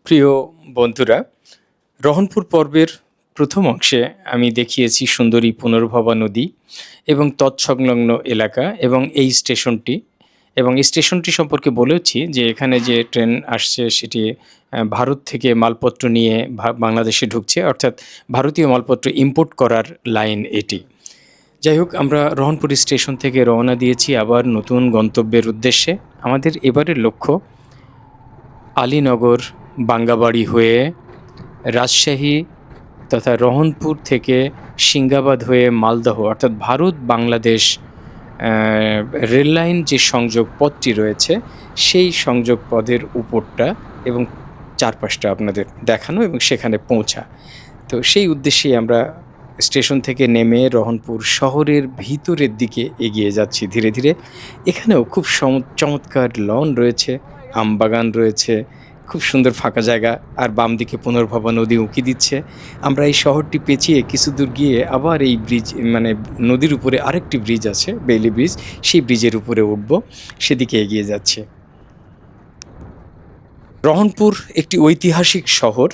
প্রিয় বন্ধুরা, রহনপুর পর্বের প্রথম অংশে আমি দেখিয়েছি সুন্দরী পুনর্ভবা নদী এবং তৎসংলগ্ন এলাকা এবং এই স্টেশনটি এবং এই স্টেশনটি সম্পর্কে বলেওছি যে এখানে যে ট্রেন আসছে সেটি ভারত থেকে মালপত্র নিয়ে বাংলাদেশে ঢুকছে, অর্থাৎ ভারতীয় মালপত্র ইম্পোর্ট করার লাইন এটি। যাই হোক, আমরা রহনপুর স্টেশন থেকে রওনা দিয়েছি আবার নতুন গন্তব্যের উদ্দেশ্যে। আমাদের এবারের লক্ষ্য আলীনগর, বাঙ্গাবাড়ি হয়ে রাজশাহী তথা রহনপুর থেকে সিংগাবাদ হয়ে মালদহ, অর্থাৎ ভারত বাংলাদেশ রেললাইন যে সংযোগ পথটি রয়েছে সেই সংযোগ পথের উপরটা এবং চারপাশটা আপনাদের দেখানো এবং সেখানে পৌঁছা। তো সেই উদ্দেশ্যেই আমরা স্টেশন থেকে নেমে রহনপুর শহরের ভিতরের দিকে এগিয়ে যাচ্ছি ধীরে ধীরে। এখানেও খুব চমৎকার লন রয়েছে, আমবাগান রয়েছে, খুব সুন্দর ফাঁকা জায়গা, আর বাম দিকে পুনর্ভবা নদী উঁকি দিচ্ছে। আমরা এই শহরটি পেঁচিয়ে কিছু দূর গিয়ে আবার এই ব্রিজ, মানে নদীর উপরে আরেকটি ব্রিজ আছে, বেইলি ব্রিজ, সেই ব্রিজের উপরে উঠব, সেদিকে এগিয়ে যাচ্ছে। রহনপুর একটি ঐতিহাসিক শহর।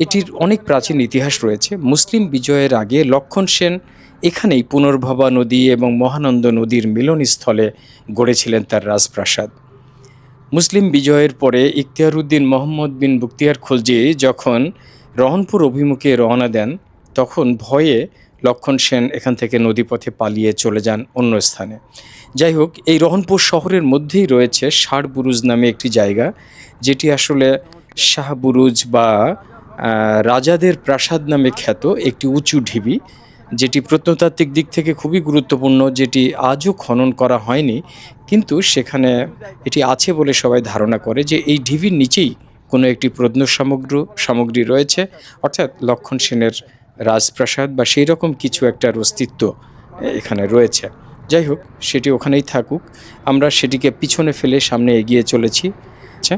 এটির অনেক প্রাচীন ইতিহাস রয়েছে। মুসলিম বিজয়ের আগে লক্ষণ সেন এখানেই পুনর্ভবা নদী এবং মহানন্দ নদীর মিলনস্থলে গড়েছিলেন তার রাজপ্রাসাদ। মুসলিম বিজয়ের পরে ইখতিয়ারউদ্দিন মোহাম্মদ বিন বখতিয়ার খলজি যখন রহনপুর অভিমুখে রওনা দেন, তখন ভয়ে লক্ষণ সেন এখান থেকে নদীপথে পালিয়ে চলে যান অন্য স্থানে। যাই হোক, এই রহনপুর শহরের মধ্যেই রয়েছে ষাড় বুরুজ নামে একটি জায়গা, যেটি আসলে শাহ বুরুজ বা রাজাদের প্রাসাদ নামে খ্যাত একটি উঁচু ঢিবি, যেটি প্রত্নতাত্ত্বিক দিক থেকে খুবই গুরুত্বপূর্ণ, যেটি আজও খনন করা হয়নি, কিন্তু সেখানে এটি আছে বলে সবাই ধারণা করে যে এই ঢিবির নিচেই কোনো একটি সামগ্রী রয়েছে, অর্থাৎ লক্ষণ সেনের রাজপ্রাসাদ বা সেই রকম কিছু একটার অস্তিত্ব এখানে রয়েছে। যাই হোক, সেটি ওখানেই থাকুক, আমরা সেটিকে পিছনে ফেলে সামনে এগিয়ে চলেছি। আচ্ছা,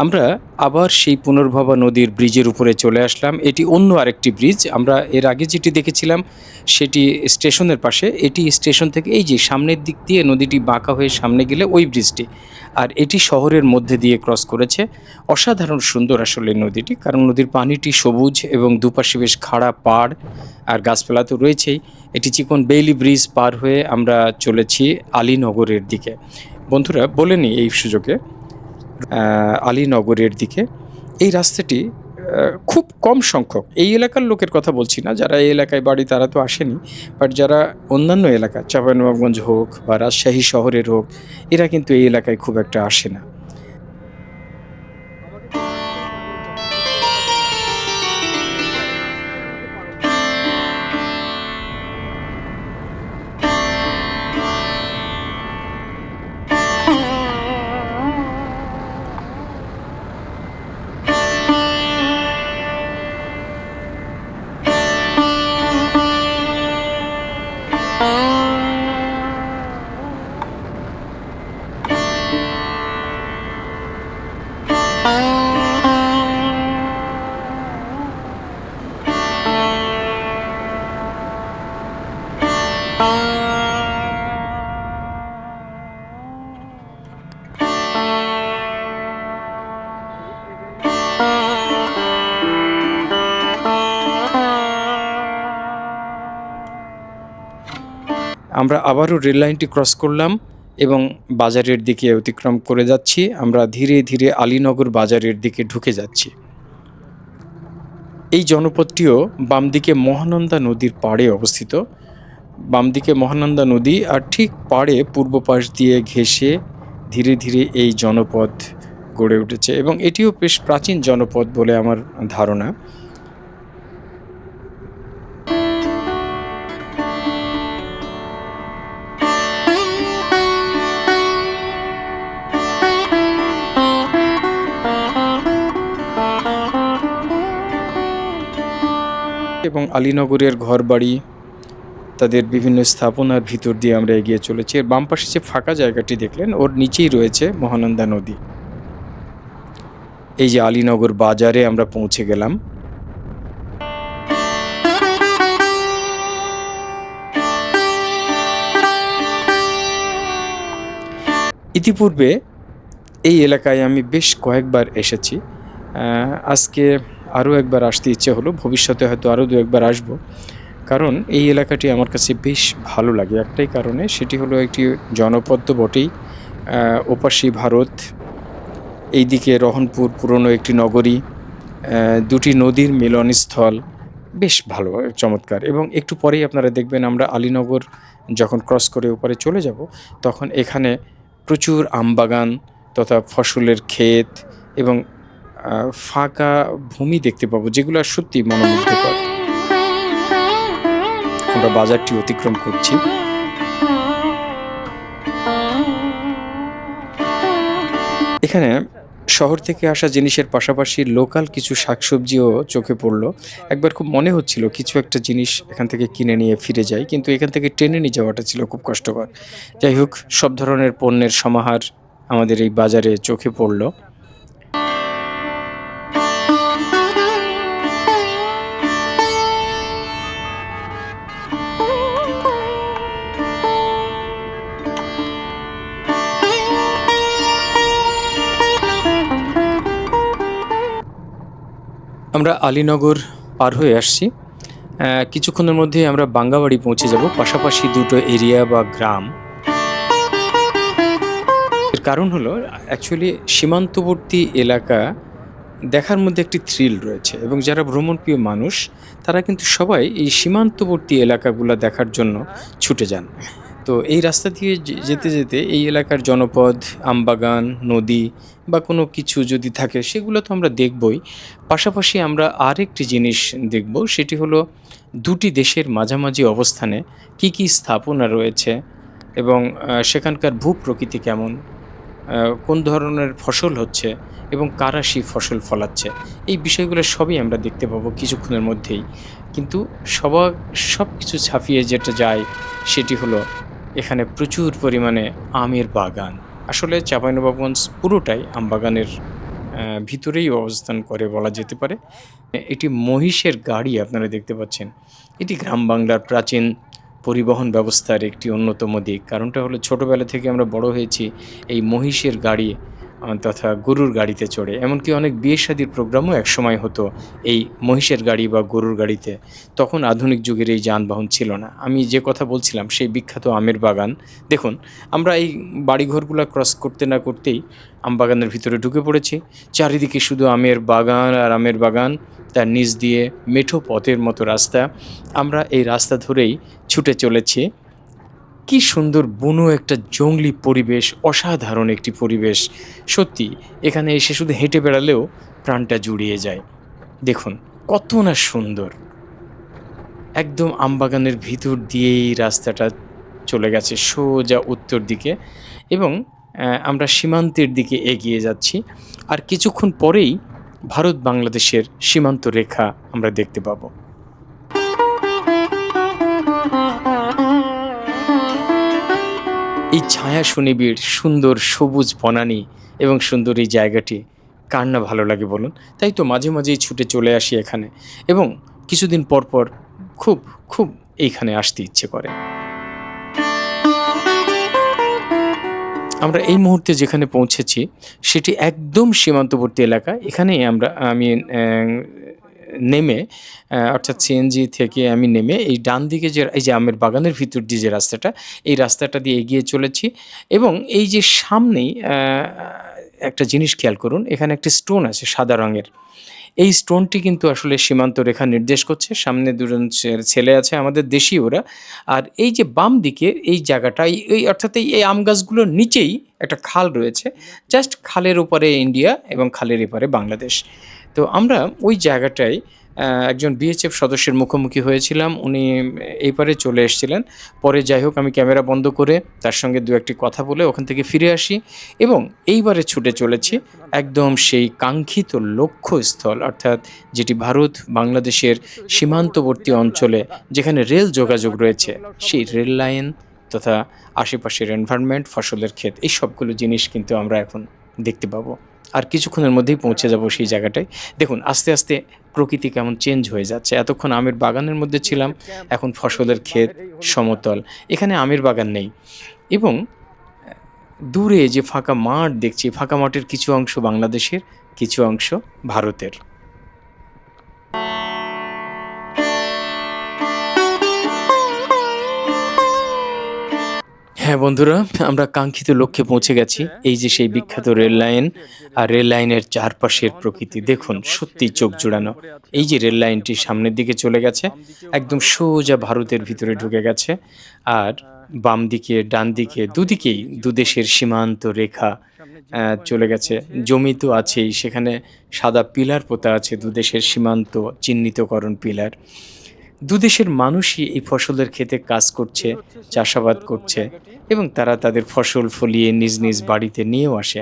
আমরা আবার সেই পুনর্ভবা নদীর ব্রিজের উপরে চলে আসলাম। এটি অন্য আরেকটি ব্রিজ। আমরা এর আগে যেটি দেখেছিলাম সেটি স্টেশনের পাশে, এটি স্টেশন থেকে এই যে সামনের দিক দিয়ে নদীটি বাঁকা হয়ে সামনে গেলে ওই ব্রিজটি, আর এটি শহরের মধ্যে দিয়ে ক্রস করেছে। অসাধারণ সুন্দর আসলে নদীটি, কারণ নদীর পানিটি সবুজ এবং দুপাশে বেশ খাড়া পাড় আর গাছপালা তো রয়েছেই। এটি চিকন বেইলি ব্রিজ পার হয়ে আমরা চলেছি আলীনগরের দিকে। বন্ধুরা, বলে নিই এই সুযোগে, আলীনগরের দিকে এই রাস্তাটি খুব কম সংখ্যক, এই এলাকার লোকের কথা বলছি না, যারা এই এলাকায় বাড়ি তারা তো আসেনি, বাট যারা অন্যান্য এলাকা, চাঁপাইনবাবগঞ্জ হোক বা রাজশাহী শহরের হোক, এরা কিন্তু এই এলাকায় খুব একটা আসে না। আমরা আবারও রেল লাইনটি ক্রস করলাম এবং বাজারের দিকে অতিক্রম করে যাচ্ছি। আমরা ধীরে ধীরে আলীনগর বাজারের দিকে ঢুকে যাচ্ছি। এই জনপদটিও বাম দিকে মহানন্দা নদীর পাড়ে অবস্থিত। বাম দিকে মহানন্দা নদী, আর ঠিক পাড়ে পূর্ব পাশ দিয়ে ঘেঁষে ধীরে ধীরে এই জনপদ গড়ে উঠেছে এবং এটিও বেশ প্রাচীন জনপদ বলে আমার ধারণা। এবং আলীনগরের ঘরবাড়ি, তাদের বিভিন্ন স্থাপনার ভিতর দিয়ে আমরা এগিয়ে চলেছি। এর বাম পাশে যে ফাঁকা জায়গাটি দেখলেন, ওর নিচেই রয়েছে মহানন্দা নদী। এই যে আলীনগর বাজারে আমরা পৌঁছে গেলাম। ইতিপূর্বে এই এলাকায় আমি বেশ কয়েকবার এসেছি। আজকে আরও একবার আসতে ইচ্ছে হলো, ভবিষ্যতে হয়তো আরও দু একবার আসবো। কারণ এই এলাকাটি আমার কাছে বেশ ভালো লাগে একটাই কারণে, সেটি হলো একটি জনপদ তো বটেই, ওপাশে ভারত, এইদিকে রহনপুর পুরনো একটি নগরী, দুটি নদীর মিলনস্থল, বেশ ভালো চমৎকার। এবং একটু পরেই আপনারা দেখবেন আমরা আলীনগর যখন ক্রস করে ওপারে চলে যাব, তখন এখানে প্রচুর আমবাগান তথা ফসলের ক্ষেত এবং ফাঁকা ভূমি দেখতে পাবো, যেগুলো সত্যি মনোমুগ্ধকর। আমরা বাজারটি অতিক্রম করছি। এখানে শহর থেকে আসা জিনিসের পাশাপাশি লোকাল কিছু শাকসবজিও চোখে পড়লো। একবার খুব মনে হচ্ছিল কিছু একটা জিনিস এখান থেকে কিনে নিয়ে ফিরে যাই, কিন্তু এখান থেকে টেনে নিয়ে যাওয়াটা ছিল খুব কষ্টকর। যাই হোক, সব ধরনের পণ্যের সমাহার আমাদের এই বাজারে চোখে পড়লো। আমরা আলীনগর পার হয়ে আসছি। কিছুক্ষণের মধ্যেই আমরা বাঙ্গাবাড়ি পৌঁছে যাব, পাশাপাশি দুটো এরিয়া বা গ্রাম। এর কারণ হলো অ্যাকচুয়ালি সীমান্তবর্তী এলাকা দেখার মধ্যে একটি থ্রিল রয়েছে, এবং যারা ভ্রমণপ্রিয় মানুষ তারা কিন্তু সবাই এই সীমান্তবর্তী এলাকাগুলো দেখার জন্য ছুটে যান। তো এই রাস্তা দিয়ে যেতে যেতে এই এলাকার জনপদ, আমবাগান, নদী বা কোনো কিছু যদি থাকে সেগুলো তো আমরা দেখবই। পাশাপাশি আমরা আরেকটি জিনিস দেখব, সেটি হলো দুটি দেশের মাঝামাঝি অবস্থানে কি কি স্থাপনা রয়েছে এবং সেখানকার ভূপ্রকৃতি কেমন, কোন ধরনের ফসল হচ্ছে এবং কারা সেই ফসল ফলাচ্ছে। এই বিষয়গুলো সবই আমরা দেখতে পাবো কিছুক্ষণের মধ্যেই। কিন্তু সব কিছু ছাপিয়ে যেটা যায় সেটি হলো এখানে প্রচুর পরিমাণে আমের বাগান। আসলে চাঁপাইনবাবগঞ্জ পুরোটাই আমবাগানের ভিতরেই অবস্থান করে বলা যেতে পারে। এটি মহিষের গাড়ি আপনারা দেখতে পাচ্ছেন। এটি গ্রাম বাংলার প্রাচীন পরিবহন ব্যবস্থার একটি অন্যতম দিক। কারণটা হলো ছোটোবেলা থেকে আমরা বড় হয়েছি এই মহিষের গাড়ি তথা গরুর গাড়িতে চড়ে। এমনকি অনেক বিয়ে শাদির প্রোগ্রামও একসময় হতো এই মহিষের গাড়ি বা গরুর গাড়িতে। তখন আধুনিক যুগের এই যানবাহন ছিল না। আমি যে কথা বলছিলাম সেই বিখ্যাত আমের বাগান। দেখুন, আমরা এই বাড়িঘরগুলো ক্রস করতে না করতেই আমবাগানের ভিতরে ঢুকে পড়েছি। চারিদিকে শুধু আমের বাগান আর আমের বাগান, তার নিচ দিয়ে মেঠো পথের মতো রাস্তা। আমরা এই রাস্তা ধরেই ছুটে চলেছি। কি সুন্দর বুনো একটা জংলি পরিবেশ, অসাধারণ একটি পরিবেশ। সত্যি এখানে এসে শুধু হেঁটে বেড়ালেও প্রাণটা জুড়িয়ে যায়। দেখুন কত না সুন্দর। একদম আমবাগানের ভিতর দিয়েই রাস্তাটা চলে গেছে সোজা উত্তর দিকে, এবং আমরা সীমান্তের দিকে এগিয়ে যাচ্ছি। আর কিছুক্ষণ পরেই ভারত বাংলাদেশের সীমান্ত রেখা আমরা দেখতে পাবো। এই ছায়া সুনিবিড় সুন্দর সবুজ বনানী এবং সুন্দর এই জায়গাটি কার না ভালো লাগে বলুন। তাই তো মাঝে মাঝেই ছুটে চলে আসি এখানে, এবং কিছুদিন পর পর খুব খুব এইখানে আসতে ইচ্ছে করে। আমরা এই মুহূর্তে যেখানে পৌঁছেছি সেটি একদম সীমান্তবর্তী এলাকা। এখানেই আমি নেমে, অর্থাৎ সিএনজি থেকে আমি নেমে এই ডান দিকে এই যে আমের বাগানের ভিতর দিয়ে যে রাস্তাটা, এই রাস্তাটা দিয়ে এগিয়ে চলেছি। এবং এই যে সামনেই একটা জিনিস খেয়াল করুন, এখানে একটি স্টোন আছে সাদা রঙের। এই স্টোনটি কিন্তু আসলে সীমান্ত রেখা নির্দেশ করছে। সামনে দুজন ছেলে আছে আমাদের দেশি ওরা। আর এই যে বাম দিকে এই জায়গাটা, এই অর্থাৎ এই আম গাছগুলোর নিচেই একটা খাল রয়েছে। জাস্ট খালের ওপারে ইন্ডিয়া এবং খালের এপারে বাংলাদেশ। তো আমরা ওই জায়গাটায় একজন বিএসএফ সদস্যের মুখোমুখি হয়েছিলাম। উনি এই পারে চলে এসেছিলেন। পরে যাই হোক আমি ক্যামেরা বন্ধ করে তার সঙ্গে দু একটি কথা বলে ওখান থেকে ফিরে আসি, এবং এইবারে ছুটে চলেছি একদম সেই কাঙ্ক্ষিত লক্ষ্যস্থল, অর্থাৎ যেটি ভারত বাংলাদেশের সীমান্তবর্তী অঞ্চলে যেখানে রেল যোগাযোগ রয়েছে, সেই রেল লাইন তথা আশেপাশের এনভায়রনমেন্ট, ফসলের ক্ষেত, এই সবগুলো জিনিস কিন্তু আমরা এখন দেখতে পাবো। আর কিছুক্ষণের মধ্যেই পৌঁছে যাব সেই জায়গাটায়। দেখুন আস্তে আস্তে প্রকৃতি কেমন চেঞ্জ হয়ে যাচ্ছে। এতক্ষণ আমের বাগানের মধ্যে ছিলাম, এখন ফসলের ক্ষেত, সমতল। এখানে আমের বাগান নেই, এবং দূরে যে ফাঁকা মাঠ দেখছি, ফাঁকা মাঠের কিছু অংশ বাংলাদেশের, কিছু অংশ ভারতের। হ্যাঁ বন্ধুরা, আমরা কাঙ্ক্ষিত লক্ষ্যে পৌঁছে গেছি। এই যে সেই বিখ্যাত রেল লাইন, আর রেল লাইনের চারপাশের প্রকৃতি দেখুন, সত্যি চোখ জুড়ানো। এই যে রেল লাইনটি সামনের দিকে চলে গেছে, একদম সোজা ভারতের ভিতরে ঢুকে গেছে। আর বাম দিকে, ডান দিকে, দুদিকেই দুদেশের সীমান্ত রেখা চলে গেছে। জমি তো আছেই, সেখানে সাদা পিলার পোতা আছে, দুদেশের সীমান্ত চিহ্নিতকরণ পিলার। দুদেশের মানুষই এই ফসলের ক্ষেতে কাজ করছে, চাষাবাদ করছে, এবং তারা তাদের ফসল ফলিয়ে নিজ নিজ বাড়িতে নিয়েও আসে।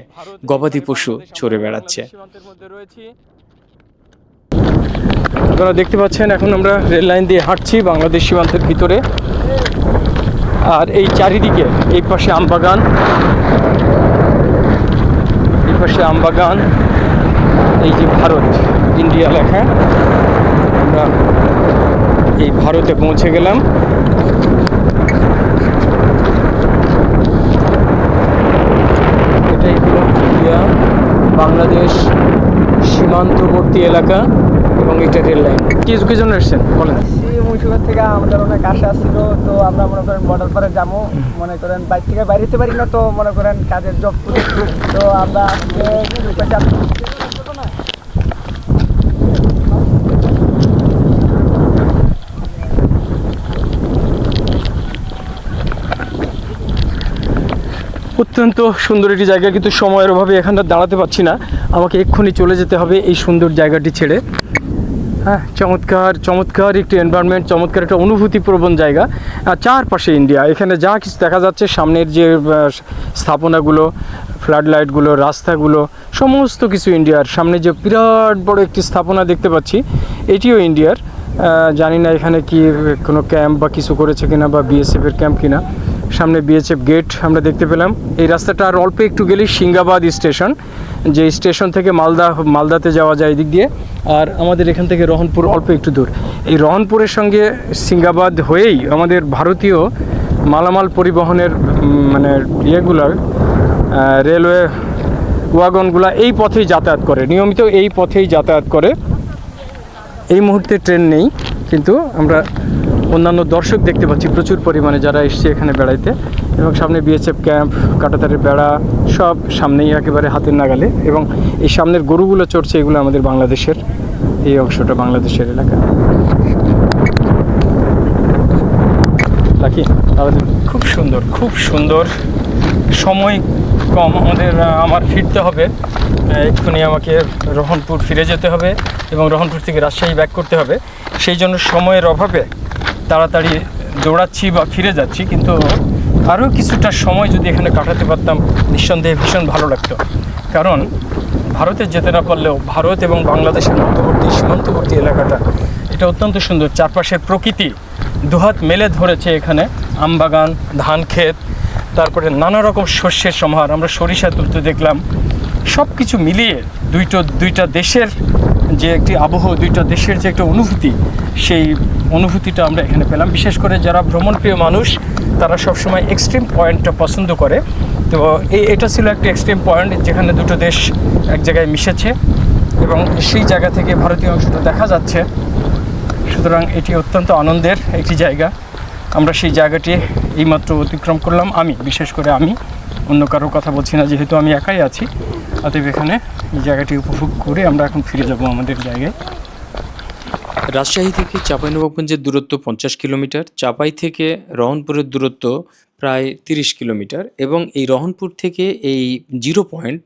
গবাদি পশু চড়ে বেড়াচ্ছে। আপনারা দেখতে পাচ্ছেন, এখন আমরা রেল লাইন দিয়ে হাঁটছি বাংলাদেশ সীমান্তের ভিতরে। আর এই চারিদিকে, এই পাশে আমবাগান, এই পাশে আমবাগান, এই যে ভারত, ইন্ডিয়া লেখা। আমরা এই ভারতে পৌঁছে গেলাম। এটাই হলো ইন্ডিয়া বাংলাদেশ সীমান্তবর্তী এলাকা, এবং এটা রেল লাইন। কি জন্য এসছেন বলেন? মুন্সিগঞ্জ থেকে আমাদের অনেক আশা ছিল, তো আমরা মনে করেন বর্ডার পারে যাবো, মনে করেন বাইরে থেকে বাইরেতে পারি না, তো মনে করেন কাজের জব করি, তো আমরা আজকে অত্যন্ত সুন্দর একটি জায়গা, কিন্তু সময়ের অভাবে এখানটা দাঁড়াতে পারছি না। আমাকে এক্ষুনি চলে যেতে হবে এই সুন্দর জায়গাটি ছেড়ে। হ্যাঁ, চমৎকার একটি এনভায়রনমেন্ট, চমৎকার একটা অনুভূতিপ্রবণ জায়গা। চারপাশে ইন্ডিয়া, এখানে যা কিছু দেখা যাচ্ছে, সামনের যে স্থাপনাগুলো, ফ্লাড লাইটগুলো, রাস্তাগুলো, সমস্ত কিছু ইন্ডিয়ার। সামনে যে বিরাট বড় একটি স্থাপনা দেখতে পাচ্ছি, এটিও ইন্ডিয়ার। জানি না এখানে কি কোনো ক্যাম্প বা কিছু করেছে কিনা, বা বিএসএফের ক্যাম্প কিনা। সামনে বিএসএফ গেট আমরা দেখতে পেলাম। এই রাস্তাটা আর অল্প একটু গেলেই সিঙ্গাবাদ স্টেশন, যে স্টেশন থেকে মালদাতে যাওয়া যায় এদিক দিয়ে। আর আমাদের এখান থেকে রহনপুর অল্প একটু দূর। এই রহনপুরের সঙ্গে সিঙ্গাবাদ হয়েই আমাদের ভারতীয় মালামাল পরিবহনের মানে ইয়েগুলার রেলওয়ে ওয়াগনগুলা এই পথেই যাতায়াত করে, নিয়মিত এই পথেই যাতায়াত করে। এই মুহূর্তে ট্রেন নেই, কিন্তু আমরা অন্যান্য দর্শক দেখতে পাচ্ছি প্রচুর পরিমাণে, যারা এসছে এখানে বেড়াইতে। এবং সামনে বিএসএফ ক্যাম্প, কাঁটাতারের বেড়া, সব সামনেই একেবারে হাতের নাগালে। এবং এই সামনের গরুগুলো চড়ছে, এগুলো আমাদের বাংলাদেশের, এই অংশটা বাংলাদেশের এলাকা। নাকি খুব সুন্দর। সময় কম আমাদের, আমার ফিরতে হবে এক্ষুনি। আমাকে রহনপুর ফিরে যেতে হবে এবং রহনপুর থেকে রাজশাহী ব্যাক করতে হবে। সেই জন্য সময়ের অভাবে তাড়াতাড়ি দৌড়াচ্ছি বা ফিরে যাচ্ছি, কিন্তু আরও কিছুটা সময় যদি এখানে কাটাতে পারতাম, নিঃসন্দেহে ভীষণ ভালো লাগতো। কারণ ভারতে যেতে না পারলেও ভারত এবং বাংলাদেশের মধ্যবর্তী সীমান্তবর্তী এলাকাটা, এটা অত্যন্ত সুন্দর। চারপাশের প্রকৃতি দুহাত মেলে ধরেছে এখানে। আমবাগান, ধান ক্ষেত, তারপরে নানা রকম শস্যের সমাহার। আমরা সরিষা তুলতে দেখলাম। সব কিছু মিলিয়ে দুইটা দেশের যে একটি আবহ, দুইটা দেশের যে একটা অনুভূতি, সেই অনুভূতিটা আমরা এখানে পেলাম। বিশেষ করে যারা ভ্রমণপ্রিয় মানুষ, তারা সবসময় এক্সট্রিম পয়েন্টটা পছন্দ করে। তো এটা ছিল একটা এক্সট্রিম পয়েন্ট, যেখানে দুটো দেশ এক জায়গায় মিশেছে এবং সেই জায়গা থেকে ভারতীয় অংশটা দেখা যাচ্ছে। সুতরাং এটি অত্যন্ত আনন্দের একটি জায়গা। আমরা সেই জায়গাটি এইমাত্র অতিক্রম করলাম। বিশেষ করে আমি, অন্য কারোর কথা বলছি না, যেহেতু আমি একাই আছি। অতএব এখানে এই জায়গাটি উপভোগ করে আমরা এখন ফিরে যাব আমাদের জায়গায়। রাজশাহী থেকে চাঁপাইনবাবগঞ্জের দূরত্ব 50 কিলোমিটার, চাঁপাই থেকে রহনপুরের দূরত্ব প্রায় 30 কিলোমিটার, এবং এই রহনপুর থেকে এই জিরো পয়েন্ট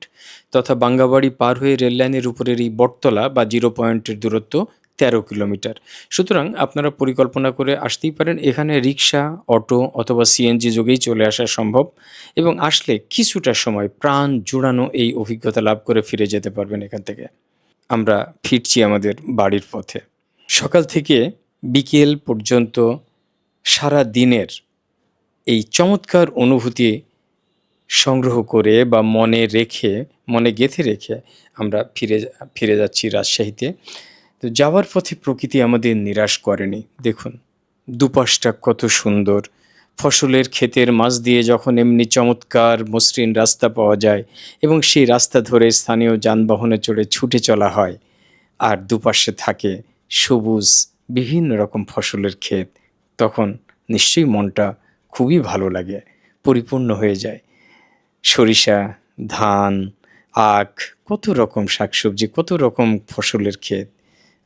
তথা বাঙ্গাবাড়ি পার হয়ে রেললাইনের উপরের এই বটতলা বা জিরো পয়েন্টের দূরত্ব 13 কিলোমিটার। সুতরাং আপনারা পরিকল্পনা করে আসতেই পারেন। এখানে রিক্সা, অটো অথবা সিএনজি যোগেই চলে আসা সম্ভব, এবং আসলে কিছুটা সময় প্রাণ জুড়ানো এই অভিজ্ঞতা লাভ করে ফিরে যেতে পারবেন এখান থেকে। আমরা ফিরছি আমাদের বাড়ির পথে। সকাল থেকে বিকেল পর্যন্ত সারা দিনের এই চমৎকার অনুভূতি সংগ্রহ করে বা মনে গেঁথে রেখে আমরা ফিরে যাচ্ছি রাজশাহীতে। তো যাওয়ার পথে প্রকৃতি আমাদের নিরাশ করেনি। দেখুন দুপাশটা কত সুন্দর, ফসলের ক্ষেতের মাঝ দিয়ে যখন এমনি চমৎকার মসৃণ রাস্তা পাওয়া যায় এবং সেই রাস্তা ধরে স্থানীয় যানবাহনে চড়ে ছুটে চলা হয়, আর দুপাশে থাকে সবুজ বিভিন্ন রকম ফসলের ক্ষেত, তখন নিশ্চয়ই মনটা খুবই ভালো লাগে, পরিপূর্ণ হয়ে যায়। সরিষা, ধান, আখ, কত রকম শাকসবজি, কত রকম ফসলের ক্ষেত,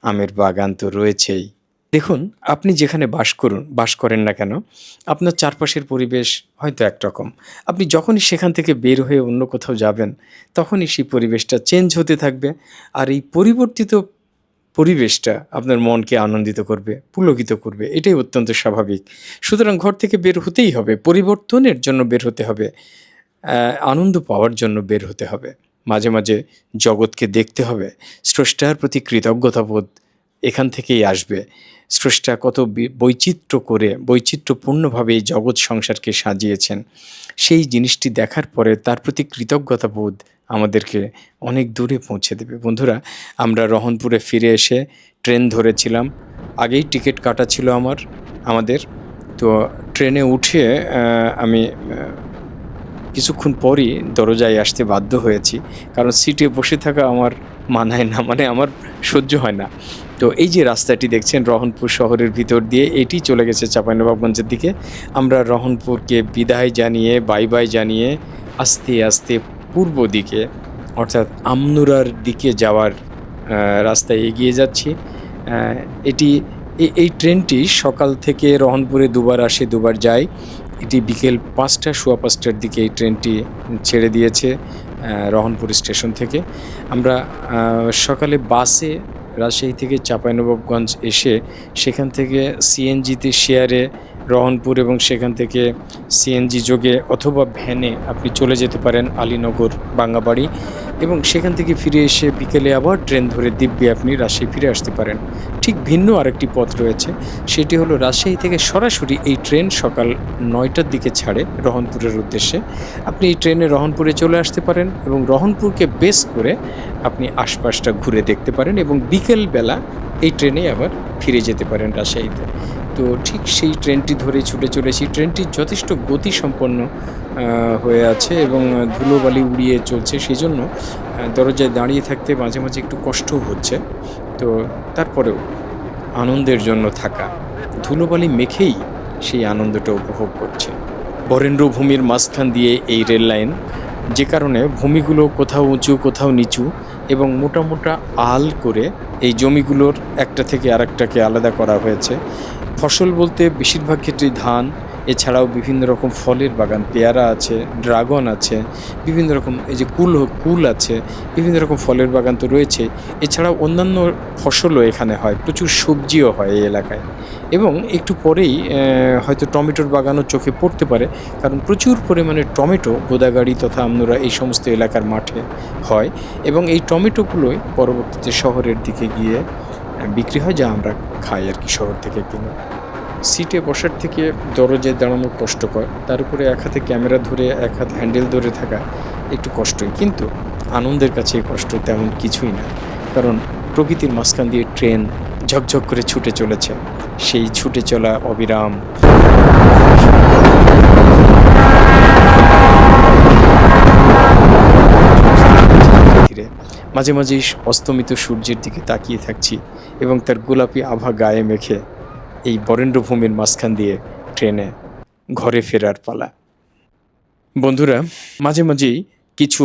আমের বাগান তো রয়েছেই। দেখুন, আপনি যেখানে বাস করেন না কেন, আপনার চারপাশের পরিবেশ হয়তো একরকম। আপনি যখনই সেখান থেকে বের হয়ে অন্য কোথাও যাবেন, তখনই সেই পরিবেশটা চেঞ্জ হতে থাকবে। আর এই পরিবর্তিত পরিবেশটা আপনার মনকে আনন্দিত করবে, পুলকিত করবে। এটাই অত্যন্ত স্বাভাবিক। সুতরাং ঘর থেকে বের হতেই হবে, পরিবর্তনের জন্য বের হতে হবে, আনন্দ পাওয়ার জন্য বের হতে হবে। মাঝে মাঝে জগৎকে দেখতে হবে। স্রষ্টার প্রতি কৃতজ্ঞতাবোধ এখান থেকেই আসবে। স্রষ্টা কত বৈচিত্র্যপূর্ণভাবে এই জগৎ সংসারকে সাজিয়েছেন, সেই জিনিসটি দেখার পরে তার প্রতি কৃতজ্ঞতাবোধ আমাদেরকে অনেক দূরে পৌঁছে দেবে। বন্ধুরা, আমরা রহনপুরে ফিরে এসে ট্রেন ধরেছিলাম। আগেই টিকিট কাটা ছিল আমাদের। তো ট্রেনে উঠে আমি কিছুক্ষণ পরই দরজায় আসতে বাধ্য হয়েছি, কারণ সিটে বসে থাকা আমার মানায় না, মানে আমার সহ্য হয় না। তো এই যে রাস্তাটি দেখছেন রহনপুর শহরের ভিতর দিয়ে, এটি চলে গেছে চাঁপাইনবাবগঞ্জের দিকে। আমরা রহনপুরকে বিদায় জানিয়ে, বাই বাই জানিয়ে আস্তে আস্তে পূর্ব দিকে, অর্থাৎ আমনুরার দিকে যাওয়ার রাস্তায় এগিয়ে যাচ্ছি। এই ট্রেনটি সকাল থেকে রহনপুরে দুবার আসে, দুবার যায়। এটি বিকেল 5টা, সোয়া 5টার দিকে এই ট্রেনটি ছেড়ে দিয়েছে রহনপুর স্টেশন থেকে। আমরা সকালে বাসে রাজশাহী থেকে চাঁপাইনবাবগঞ্জ এসে সেখান থেকে সিএনজিতে শেয়ারে রহনপুর এবং সেখান থেকে সিএনজি যোগে অথবা ভ্যানে আপনি চলে যেতে পারেন আলীনগর, বাঙ্গাবাড়ি, এবং সেখান থেকে ফিরে এসে বিকেলে আবার ট্রেন ধরে দিব্যি আপনি রাজশাহী ফিরে আসতে পারেন। ঠিক ভিন্ন আরেকটি পথ রয়েছে, সেটি হলো রাজশাহী থেকে সরাসরি এই ট্রেন সকাল 9টার দিকে ছাড়ে রহনপুরের উদ্দেশ্যে। আপনি এই ট্রেনে রহনপুরে চলে আসতে পারেন এবং রহনপুরকে বেস করে আপনি আশপাশটা ঘুরে দেখতে পারেন এবং বিকেলবেলা এই ট্রেনে আবার ফিরে যেতে পারেন রাজশাহীতে। তো ঠিক সেই ট্রেনটি ধরেই ছুটে চলেছি। ট্রেনটি যথেষ্ট গতিসম্পন্ন হয়ে আছে এবং ধুলোবালি উড়িয়ে চলছে, সেই জন্য দরজায় দাঁড়িয়ে থাকতে মাঝে মাঝে একটু কষ্টও হচ্ছে। তো তারপরেও আনন্দের জন্য থাকা, ধুলোবালি মেখেই সেই আনন্দটা উপভোগ করছে। বরেন্দ্র ভূমির মাঝখান দিয়ে এই রেল লাইন, যে কারণে ভূমিগুলো কোথাও উঁচু কোথাও নিচু এবং মোটা মোটা আল করে এই জমিগুলোর একটা থেকে আরেকটাকে আলাদা করা হয়েছে। ফসল বলতে বেশিরভাগ ক্ষেত্রেই ধান, এছাড়াও বিভিন্ন রকম ফলের বাগান, পেয়ারা আছে, ড্রাগন আছে, বিভিন্ন রকম এই যে কুল আছে, বিভিন্ন রকম ফলের বাগান তো রয়েছে। এছাড়াও অন্যান্য ফসলও এখানে হয়, প্রচুর সবজিও হয় এই এলাকায়। এবং একটু পরেই হয়তো টমেটোর বাগানও চোখে পড়তে পারে, কারণ প্রচুর পরিমাণে টমেটো গোদাগাড়ি তথা আমনুরা এই সমস্ত এলাকার মাঠে হয় এবং এই টমেটোগুলোই পরবর্তীতে শহরের দিকে গিয়ে বিক্রি হয়, যা আমরা খাই আর কি শহর থেকে কিনে। সিটে বসার থেকে দরজায় দাঁড়ানো কষ্টকর, তার উপরে এক হাতে ক্যামেরা ধরে এক হাত হ্যান্ডেল ধরে থাকা একটু কষ্টই, কিন্তু আনন্দের কাছে এই কষ্ট তেমন কিছুই না, কারণ প্রকৃতির মাঝখান দিয়ে ট্রেন ঝকঝক করে ছুটে চলেছে। সেই ছুটে চলা অবিরাম ধীরে মাঝে মাঝে অস্তমিত সূর্যের দিকে তাকিয়ে থাকছি এবং তার গোলাপি আভা গায়ে মেখে এই বরেন্দ্রভূমির মাঝখান দিয়ে ট্রেনে ঘরে ফেরার পালা। বন্ধুরা, মাঝে মাঝেই কিছু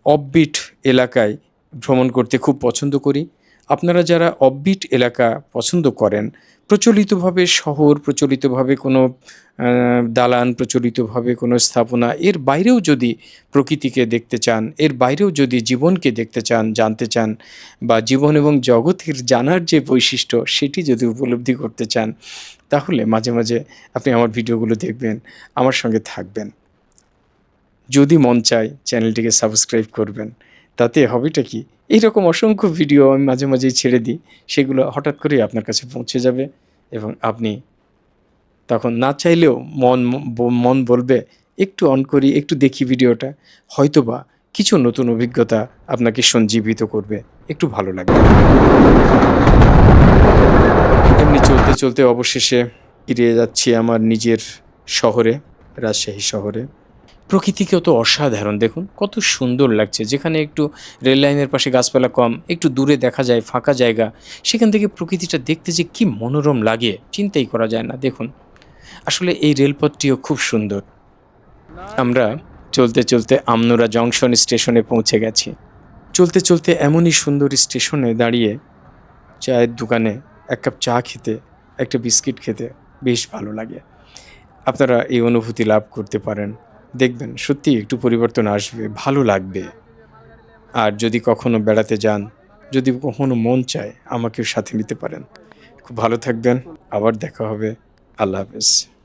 অফবিট এলাকায় ভ্রমণ করতে খুব পছন্দ করি। আপনারা যারা অফবিট এলাকা পছন্দ করেন, প্রচলিতভাবে শহর, প্রচলিতভাবে কোনো দালান, প্রচলিতভাবে কোনো স্থাপনা, এর বাইরেও যদি প্রকৃতিকে দেখতে চান, এর বাইরেও যদি জীবনকে দেখতে চান, জানতে চান, বা জীবন এবং জগতের জানার যে বৈশিষ্ট্য সেটি যদি উপলব্ধি করতে চান, তাহলে মাঝে মাঝে আপনি আমার ভিডিওগুলো দেখবেন, আমার সঙ্গে থাকবেন। যদি মন চায় চ্যানেলটিকে সাবস্ক্রাইব করবেন। তাতে হবেটা কি, এইরকম অসংখ্য ভিডিও আমি মাঝে মাঝেই ছেড়ে দিই, সেগুলো হঠাৎ করেই আপনার কাছে পৌঁছে যাবে এবং আপনি তখন না চাইলেও মন বলবে একটু অন করি, একটু দেখি ভিডিওটা, হয়তোবা কিছু নতুন অভিজ্ঞতা আপনাকে সঞ্জীবিত করবে, একটু ভালো লাগবে। এমনি চলতে চলতে অবশেষে ফিরে যাচ্ছি আমার নিজের শহরে, রাজশাহী শহরে। প্রকৃতিকেও তো অসাধারণ, দেখুন কত সুন্দর লাগছে। যেখানে একটু রেল লাইনের পাশে গাছপালা কম, একটু দূরে দেখা যায় ফাঁকা জায়গা, সেখান থেকে প্রকৃতিটা দেখতে যে কী মনোরম লাগে চিন্তাই করা যায় না। দেখুন আসলে এই রেলপথটিও খুব সুন্দর। আমরা চলতে চলতে আমনুরা জংশন স্টেশনে পৌঁছে গেছি। চলতে চলতে এমনই সুন্দর স্টেশনে দাঁড়িয়ে চায়ের দোকানে এক কাপ চা খেতে, একটা বিস্কিট খেতে বেশ ভালো লাগে। আপনারা এই অনুভূতি লাভ করতে পারেন, দেখবেন সত্যি একটু পরিবর্তন আসবে, ভালো লাগবে। আর যদি কখনো বেড়াতে যান, যদি কখনো মন চায় আমাকেও সাথে নিতে পারেন। খুব ভালো থাকবেন, আবার দেখা হবে। আল্লাহ হাফেজ।